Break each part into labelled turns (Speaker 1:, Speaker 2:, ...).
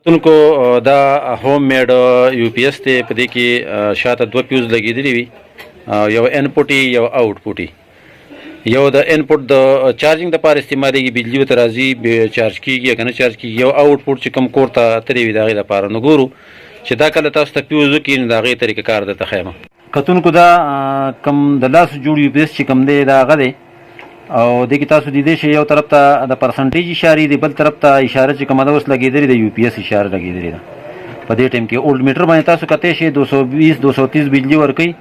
Speaker 1: تونکو دا هوم میډ یو پی ایس ته په دې کې شاته دوه پیوز لګېدلي وي، یو انپوټ یو آوټپوټ. یو د انپوټ د چارجینګ دپاره استعمالېږي، بجلي ورته راځي چارج کېږي که نه چارج کېږي. یو آوټپوټ چې کوم کور ته تللی وي د هغې دپاره. نو ګورو چې دا کله تاسو ته پیوز وکړي نو د هغې طریقه کار درته ښیم. کتونکو دا کوم د لاسو جوړ یو پی ایس چې کوم دی دا هغه دی، او دې کې تاسو لیدی شئ یو طرف ته د پرسنټیج اشارې دی، بل طرف ته اشاره چې کومه ده اوس لګېدلې ده، یو پی ایس اشاره لګېدلې ده. په دې ټایم کې اولډ میټر باندې تاسو کتی شئ 220 230 بجلي ورکوي،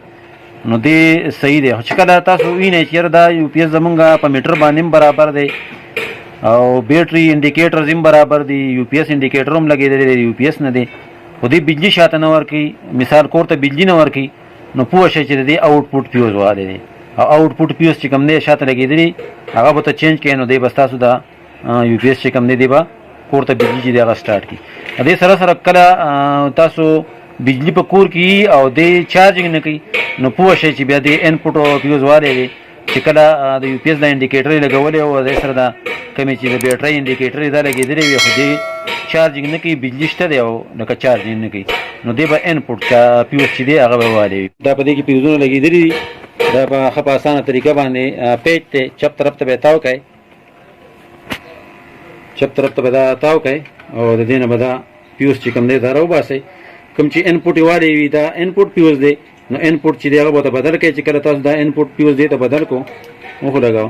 Speaker 1: نو دې صحیح دی. چې کله تاسو وینئ چې یاره دا یو پی ایس زمونږ په میټر باندې هم برابر دی او بیټري انډیکیټرز هم برابر دي، یو پی ایس انډیکیټر هم لګېدلی دی، یو پی ایس نه دی، خو دې بجلي شاته نه ورکوي. مثال کور ته بجلي نه ورکوي، نو پوه شئ چې د دې آوټپوټ پیوز والی دی، او آوټپوټ پیوز چې کوم دی شاته لګېدلي هغه به ته چینج کړئ، نو دی به ستاسو دا یو پی ایس چې کوم دی دی به کور ته بجلي چې دی هغه سټارټ کړي. دې سره سره کله تاسو بجلي په کور کې او دی چارجینګ نه کوي، نو پوه شئ چې بیا د انپوټ پیوز والی دی چې کله د یو پی ایس دا انډیکیټر یې لګولی او دې سره دا کومې چې د بیټرۍ انډیکیټر یې دا لګېدلی وي، خو دی چارجینګ نه کوي، بجلي شته دی او لکه چارجینګ نه کوي، نو دی به انپوټ پیوز چې دی هغه به والی وي. دا په دې کې پیوزونه لګېدلي دي. دا په ښه په اسانه طریقه باندې پیج دی، چپ طرف ته به یې تاو کړئ، چپ طرف ته به دا تاو کړئ او د دې نه به دا پیوز چې کوم دی دا راوباسئ. کوم چې انپوټ یې والی وي دا انپوټ پیوز دی، نو انپوټ چې دی هغه به ورته بدل کړئ. چې کله تاسو دا انپوټ پیوز دی ته بدل کړو وخو لګاو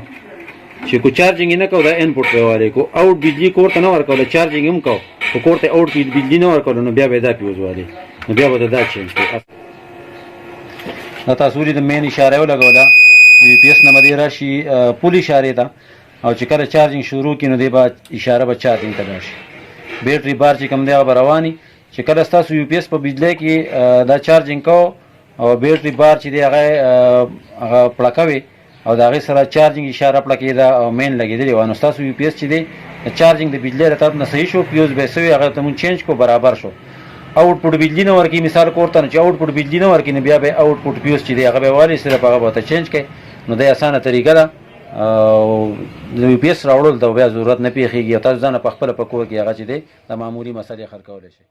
Speaker 1: چې کو چارجینګ یې نه کوو دا انپوټ پرې والی کو، آوټ بجلي کور ته نه ورکوله، چارجینګ هم کوو خو کور ته آوټ بجلي نه ورکوله، نو بیا به یې دا پیوز والی، نو بیا به دا چینج کړي. دا تاسو ولې د مین اشاره یې ولګوله، یو پی ایس نه به دې راشي پول اشارې ته، او چې کله چارجینګ شروع کړي نو دې به اشاره به چارجینګ ته لاړ شي. بیټري بار چې کوم دی هغه به رواني. چې کله ستاسو یو پی ایس په بجلی کې دا چارجینګ کوو او بیټري بار چې دی هغه پړکوي او د هغې سره چارجینګ اشاره پړکېده او مین لګېدلې وه، نو ستاسو یو پی ایس چې دی چارجینګ د بجلی له طرف نه صحیح شو، پیوز به یې سوی هغه ته مونږ چینج کړو، برابر شو. آوټپوټ بجلي نه ورکوي، مثال کور ته نو چې آوټپوټ بجلي نه ورکوي، نو بیا به آوټپوټ پیوز چې دی هغه به یې والي، صرف هغه به ورته چینج کړئ. نو دا اسانه طریقه ده، او د یو پی ایس راوړلو ته بیا ضرورت نه پېښېږي، او تاسو ځان په خپله په کور کې هغه چې دی د معمولي مسلې حل کولی شئ.